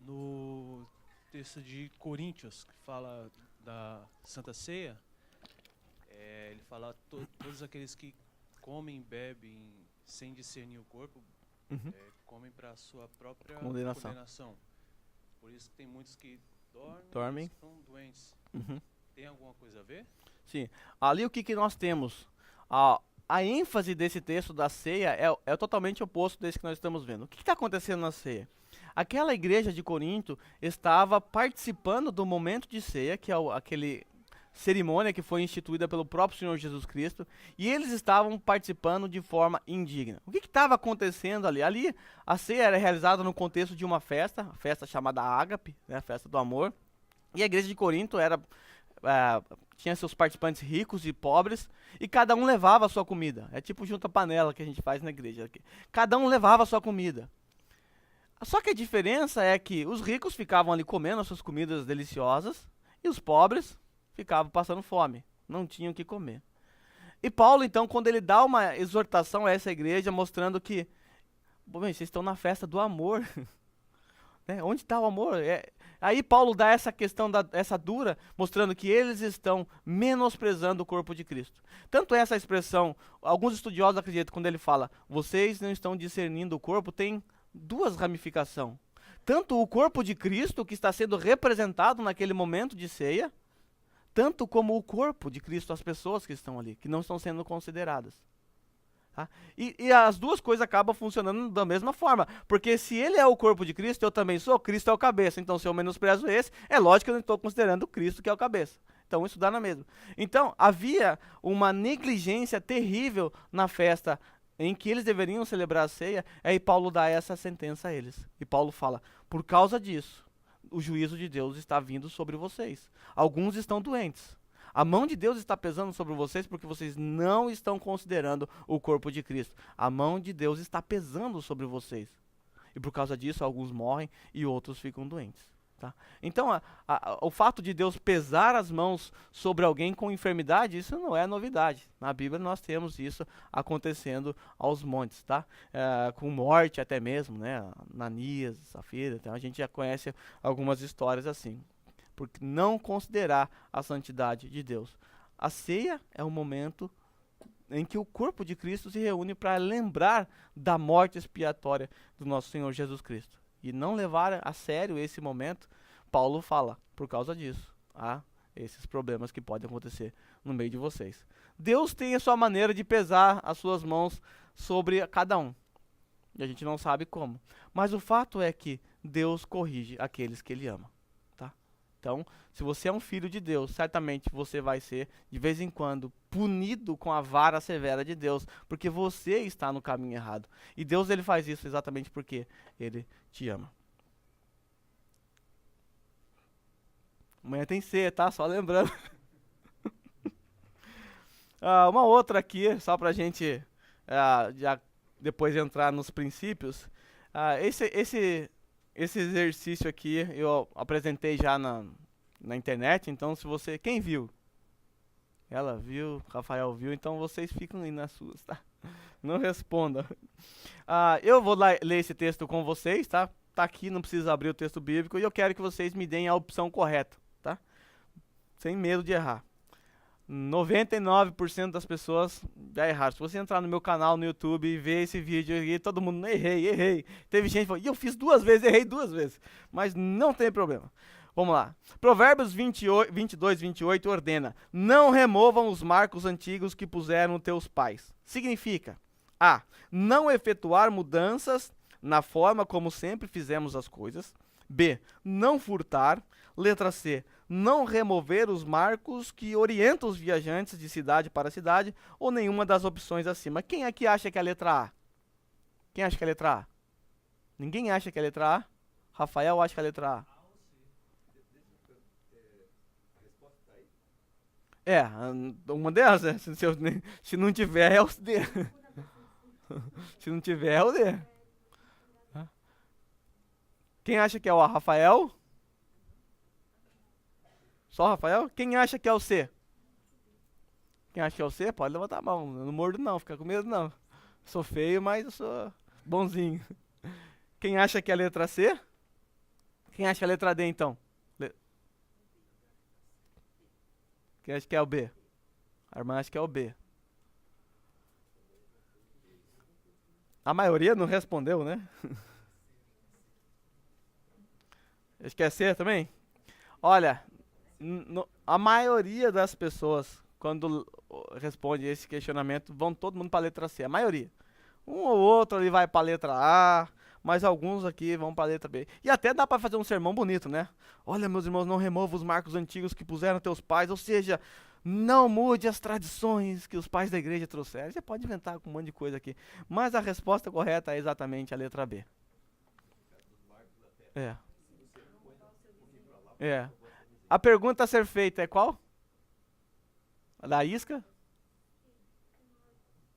B: No texto de Coríntios, que fala da Santa Ceia, ele fala todos aqueles que comem e bebem sem discernir o corpo, comem para a sua própria condenação. Por isso que tem muitos que dormem. E estão doentes. Tem alguma coisa a ver?
A: Sim. Ali o que nós temos? A ênfase desse texto da ceia é totalmente oposto desse que nós estamos vendo. O que está acontecendo na ceia? Aquela igreja de Corinto estava participando do momento de ceia, que é aquele cerimônia que foi instituída pelo próprio Senhor Jesus Cristo, e eles estavam participando de forma indigna. O que estava acontecendo ali? Ali, a ceia era realizada no contexto de uma festa, a festa chamada Ágape, né, a festa do amor, e a igreja de Corinto tinha seus participantes ricos e pobres, e cada um levava a sua comida. É tipo junta-panela que a gente faz na igreja aqui. Cada um levava a sua comida. Só que a diferença é que os ricos ficavam ali comendo as suas comidas deliciosas, e os pobres ficavam passando fome, não tinham o que comer. E Paulo, então, quando ele dá uma exortação a essa igreja, mostrando que, vocês estão na festa do amor, né? Onde está o amor? Aí Paulo dá essa questão, essa dura, mostrando que eles estão menosprezando o corpo de Cristo. Tanto essa expressão, alguns estudiosos acreditam, quando ele fala, vocês não estão discernindo o corpo, tem duas ramificações. Tanto o corpo de Cristo, que está sendo representado naquele momento de ceia, tanto como o corpo de Cristo, as pessoas que estão ali, que não estão sendo consideradas. Tá? E as duas coisas acabam funcionando da mesma forma, porque se ele é o corpo de Cristo, eu também sou, Cristo é o cabeça. Então, se eu menosprezo esse, é lógico que eu não estou considerando Cristo que é o cabeça. Então, isso dá na mesma. Então, havia uma negligência terrível na festa em que eles deveriam celebrar a ceia, aí Paulo dá essa sentença a eles. E Paulo fala, por causa disso, o juízo de Deus está vindo sobre vocês. Alguns estão doentes. A mão de Deus está pesando sobre vocês porque vocês não estão considerando o corpo de Cristo. A mão de Deus está pesando sobre vocês. E por causa disso, alguns morrem e outros ficam doentes. Tá? Então, o fato de Deus pesar as mãos sobre alguém com enfermidade, isso não é novidade. Na Bíblia nós temos isso acontecendo aos montes, tá? Com morte até mesmo, né? Ananias, Safira, então a gente já conhece algumas histórias assim. Por não considerar a santidade de Deus. A ceia é um momento em que o corpo de Cristo se reúne para lembrar da morte expiatória do nosso Senhor Jesus Cristo. E não levar a sério esse momento, Paulo fala, por causa disso, há esses problemas que podem acontecer no meio de vocês. Deus tem a sua maneira de pesar as suas mãos sobre cada um. E a gente não sabe como. Mas o fato é que Deus corrige aqueles que Ele ama. Tá? Então, se você é um filho de Deus, certamente você vai ser, de vez em quando, punido com a vara severa de Deus, porque você está no caminho errado. E Deus ele faz isso exatamente porque Ele te ama. Amanhã tem C, tá? Só lembrando. Uma outra aqui, só pra gente já depois entrar nos princípios. Esse exercício aqui eu apresentei já na internet, então se você... Quem viu? Ela viu, Rafael viu, então vocês ficam aí nas suas, tá? Não respondam. Eu vou ler esse texto com vocês, tá? Tá aqui, não precisa abrir o texto bíblico, e eu quero que vocês me deem a opção correta, tá? Sem medo de errar. 99% das pessoas já erraram. Se você entrar no meu canal no YouTube e ver esse vídeo aqui, todo mundo, errei. Teve gente que falou, e eu fiz 2 vezes, errei 2 vezes. Mas não tem problema. Vamos lá. Provérbios 22, 28 ordena: não removam os marcos antigos que puseram teus pais. Significa: A. Não efetuar mudanças na forma como sempre fizemos as coisas. B. Não furtar. Letra C. Não remover os marcos que orientam os viajantes de cidade para cidade, ou nenhuma das opções acima. Quem aqui acha que é a letra A? Quem acha que é a letra A? Ninguém acha que é a letra A? Rafael acha que é a letra A. Uma delas, né? Se não tiver, é o D. Se não tiver, é o D. Quem acha que é o A? Rafael? Só Rafael? Quem acha que é o C? Quem acha que é o C, pode levantar a mão. Eu não mordo não, fica com medo não. Sou feio, mas eu sou bonzinho. Quem acha que é a letra C? Quem acha que é a letra D, então? Quem acha que é o B? A irmã acha que é o B. A maioria não respondeu, né? Acho que é C também? Olha, a maioria das pessoas, quando responde esse questionamento, vão todo mundo para a letra C. A maioria. Um ou outro ali vai para a letra A, mas alguns aqui vão para a letra B. E até dá para fazer um sermão bonito, né? Olha, meus irmãos, não remova os marcos antigos que puseram teus pais, ou seja, não mude as tradições que os pais da igreja trouxeram. Você pode inventar com um monte de coisa aqui, mas a resposta correta é exatamente a letra B. A pergunta a ser feita é qual? A da isca?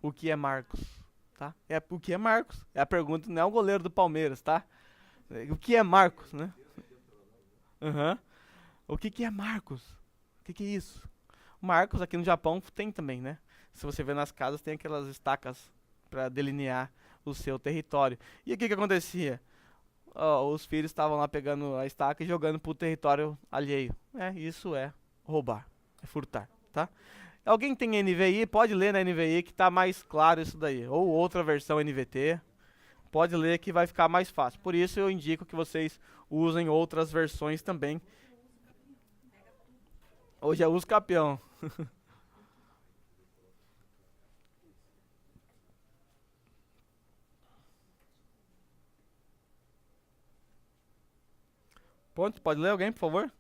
A: O que é Marcos? Tá? O que é Marcos? É a pergunta, não é o goleiro do Palmeiras, tá? O que é Marcos, né? O que é Marcos? O que é isso? Marcos aqui no Japão tem também, né? Se você ver nas casas, tem aquelas estacas para delinear o seu território. E o que acontecia? Os filhos estavam lá pegando a estaca e jogando pro território alheio. Isso é roubar, é furtar, tá? Alguém tem NVI? Pode ler na NVI que tá mais claro isso daí. Ou outra versão NVT. Pode ler que vai ficar mais fácil. Por isso eu indico que vocês usem outras versões também. Hoje eu uso campeão. Pronto, pode ler alguém, por favor?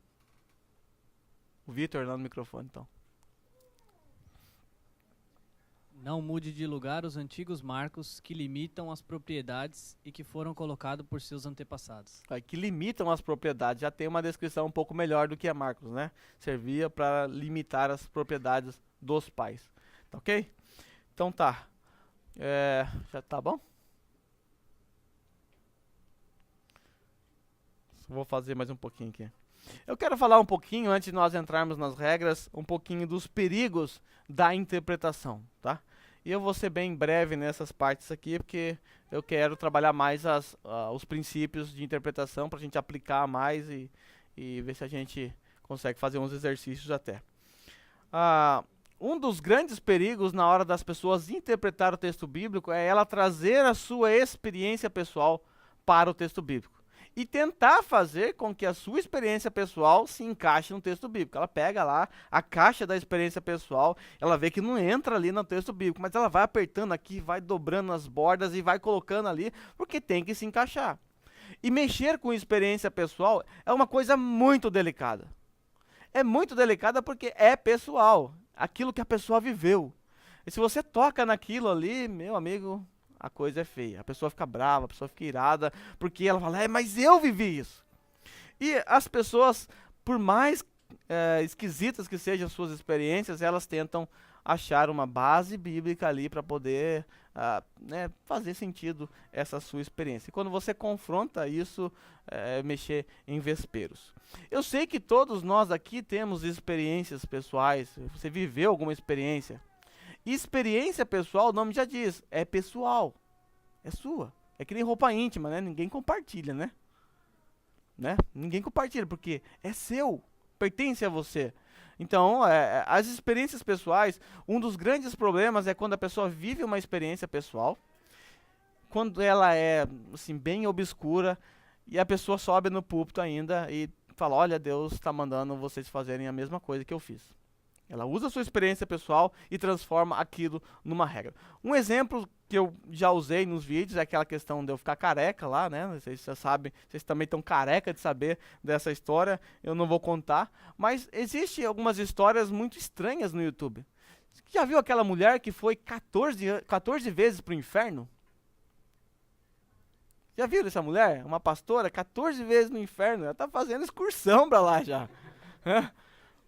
A: O Vitor lá no microfone, então.
C: Não mude de lugar os antigos marcos que limitam as propriedades e que foram colocados por seus antepassados.
A: Que limitam as propriedades. Já tem uma descrição um pouco melhor do que a Marcos, né? Servia para limitar as propriedades dos pais. Tá ok? Então tá. Já tá bom? Vou fazer mais um pouquinho aqui. Eu quero falar um pouquinho, antes de nós entrarmos nas regras, um pouquinho dos perigos da interpretação, tá? E eu vou ser bem breve nessas partes aqui, porque eu quero trabalhar mais os princípios de interpretação para a gente aplicar mais e ver se a gente consegue fazer uns exercícios até. Um dos grandes perigos na hora das pessoas interpretar o texto bíblico é ela trazer a sua experiência pessoal para o texto bíblico. E tentar fazer com que a sua experiência pessoal se encaixe no texto bíblico. Ela pega lá a caixa da experiência pessoal, ela vê que não entra ali no texto bíblico, mas ela vai apertando aqui, vai dobrando as bordas e vai colocando ali, porque tem que se encaixar. E mexer com experiência pessoal é uma coisa muito delicada. É muito delicada porque é pessoal, aquilo que a pessoa viveu. E se você toca naquilo ali, meu amigo, a coisa é feia. A pessoa fica brava, a pessoa fica irada, porque ela fala, mas eu vivi isso. E as pessoas, por mais esquisitas que sejam as suas experiências, elas tentam achar uma base bíblica ali para poder fazer sentido essa sua experiência. E quando você confronta isso, mexer em vesperos. Eu sei que todos nós aqui temos experiências pessoais. Você viveu alguma experiência? Experiência pessoal, o nome já diz, é pessoal, é sua. É que nem roupa íntima, né? Ninguém compartilha, né? Ninguém compartilha, porque é seu, pertence a você. Então, as experiências pessoais, um dos grandes problemas é quando a pessoa vive uma experiência pessoal, quando ela é, assim, bem obscura, e a pessoa sobe no púlpito ainda e fala, olha, Deus está mandando vocês fazerem a mesma coisa que eu fiz. Ela usa a sua experiência pessoal e transforma aquilo numa regra. Um exemplo que eu já usei nos vídeos é aquela questão de eu ficar careca lá, né? Vocês já sabem, vocês também estão careca de saber dessa história, eu não vou contar. Mas existem algumas histórias muito estranhas no YouTube. Você já viu aquela mulher que foi 14 vezes para o inferno? Já viram essa mulher? Uma pastora, 14 vezes no inferno. Ela está fazendo excursão para lá já.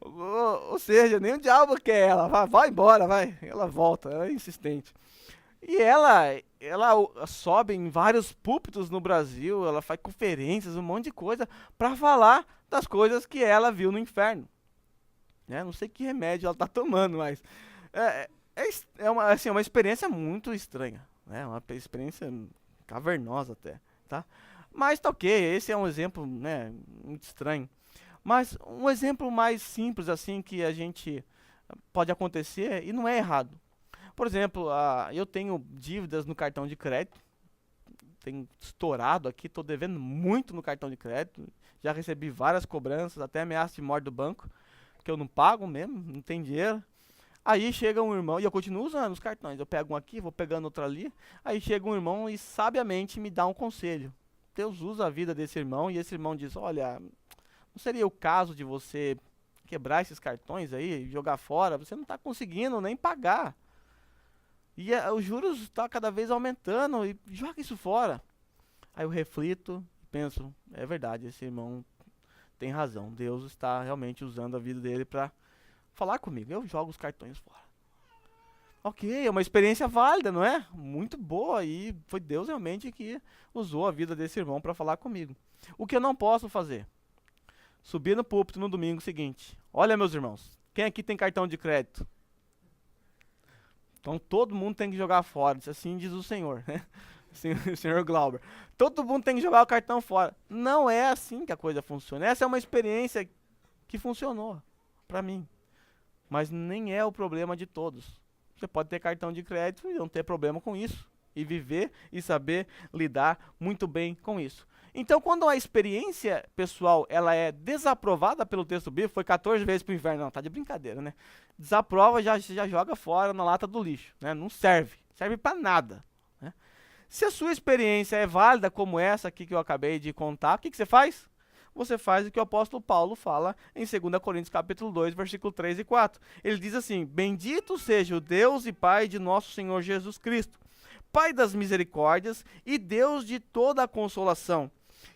A: Ou seja, nem o diabo quer ela. Vai embora, vai. Ela volta, ela é insistente. E ela sobe em vários púlpitos no Brasil, ela faz conferências, um monte de coisa, para falar das coisas que ela viu no inferno. Não sei que remédio ela está tomando, mas uma experiência muito estranha. Uma experiência cavernosa até. Tá? Mas tá ok, esse é um exemplo muito estranho. Mas um exemplo mais simples assim que a gente pode acontecer e não é errado. Por exemplo, eu tenho dívidas no cartão de crédito, tenho estourado aqui, estou devendo muito no cartão de crédito, já recebi várias cobranças, até ameaça de morte do banco, que eu não pago mesmo, não tem dinheiro. Aí chega um irmão, e eu continuo usando os cartões, eu pego um aqui, vou pegando outro ali, aí chega um irmão e sabiamente me dá um conselho. Deus usa a vida desse irmão e esse irmão diz, olha, não seria o caso de você quebrar esses cartões aí, jogar fora? Você não está conseguindo nem pagar. E os juros estão cada vez aumentando e joga isso fora. Aí eu reflito e penso, é verdade, esse irmão tem razão. Deus está realmente usando a vida dele para falar comigo. Eu jogo os cartões fora. Ok, é uma experiência válida, não é? Muito boa e foi Deus realmente que usou a vida desse irmão para falar comigo. O que eu não posso fazer? Subir no púlpito no domingo seguinte. Olha, meus irmãos, quem aqui tem cartão de crédito? Então todo mundo tem que jogar fora, assim diz o Senhor, né? O Senhor Glauber. Todo mundo tem que jogar o cartão fora. Não é assim que a coisa funciona. Essa é uma experiência que funcionou para mim. Mas nem é o problema de todos. Você pode ter cartão de crédito e não ter problema com isso. E viver e saber lidar muito bem com isso. Então, quando a experiência pessoal ela é desaprovada pelo texto bíblico, foi 14 vezes para o inferno. Não, tá de brincadeira, né? Desaprova, já joga fora na lata do lixo. Né? Não serve. Serve para nada. Né? Se a sua experiência é válida como essa aqui que eu acabei de contar, o que você faz? Você faz o que o apóstolo Paulo fala em 2 Coríntios capítulo 2, versículo 3 e 4. Ele diz assim, bendito seja o Deus e Pai de nosso Senhor Jesus Cristo, Pai das misericórdias e Deus de toda a consolação,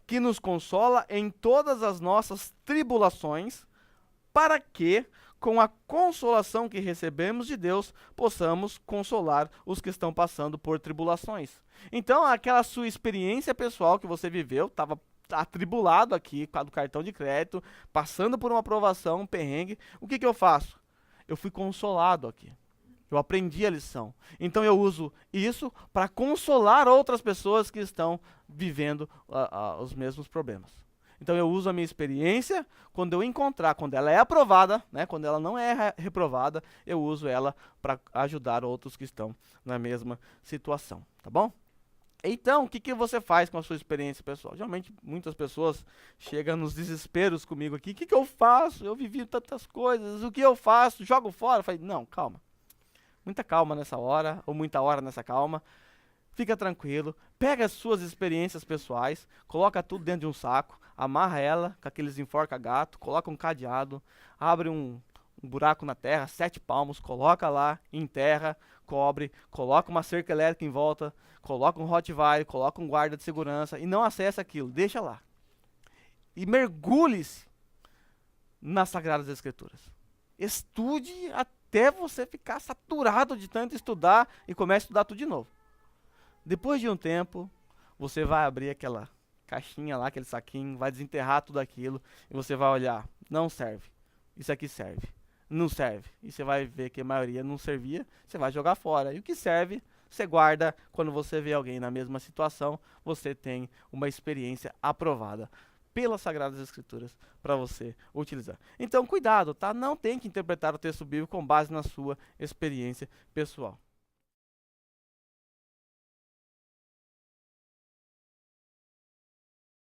A: que nos consola em todas as nossas tribulações, para que, com a consolação que recebemos de Deus, possamos consolar os que estão passando por tribulações. Então, aquela sua experiência pessoal que você viveu, estava atribulado aqui, do cartão de crédito, passando por uma aprovação, um perrengue, o que eu faço? Eu fui consolado aqui. Eu aprendi a lição. Então eu uso isso para consolar outras pessoas que estão vivendo os mesmos problemas. Então eu uso a minha experiência, quando eu encontrar, quando ela é aprovada, né, quando ela não é reprovada, eu uso ela para ajudar outros que estão na mesma situação, tá bom? Então, o que você faz com a sua experiência pessoal? Geralmente, muitas pessoas chegam nos desesperos comigo aqui. O que eu faço? Eu vivi tantas coisas. O que eu faço? Jogo fora? Eu falei, não, calma. Muita calma nessa hora, ou muita hora nessa calma. Fica tranquilo. Pega as suas experiências pessoais, coloca tudo dentro de um saco, amarra ela com aqueles enforca-gato, coloca um cadeado, abre um buraco na terra, 7 palmos, coloca lá, enterra, cobre, coloca uma cerca elétrica em volta, coloca um Rottweiler, coloca um guarda de segurança e não acessa aquilo, deixa lá. E mergulhe-se nas Sagradas Escrituras. Estude até você ficar saturado de tanto estudar e comece a estudar tudo de novo. Depois de um tempo, você vai abrir aquela caixinha lá, aquele saquinho, vai desenterrar tudo aquilo e você vai olhar, não serve. Isso aqui serve. Não serve. E você vai ver que a maioria não servia, você vai jogar fora. E o que serve, você guarda. Quando você vê alguém na mesma situação, você tem uma experiência aprovada pelas Sagradas Escrituras para você utilizar. Então, cuidado, tá? Não tem que interpretar o texto bíblico com base na sua experiência pessoal.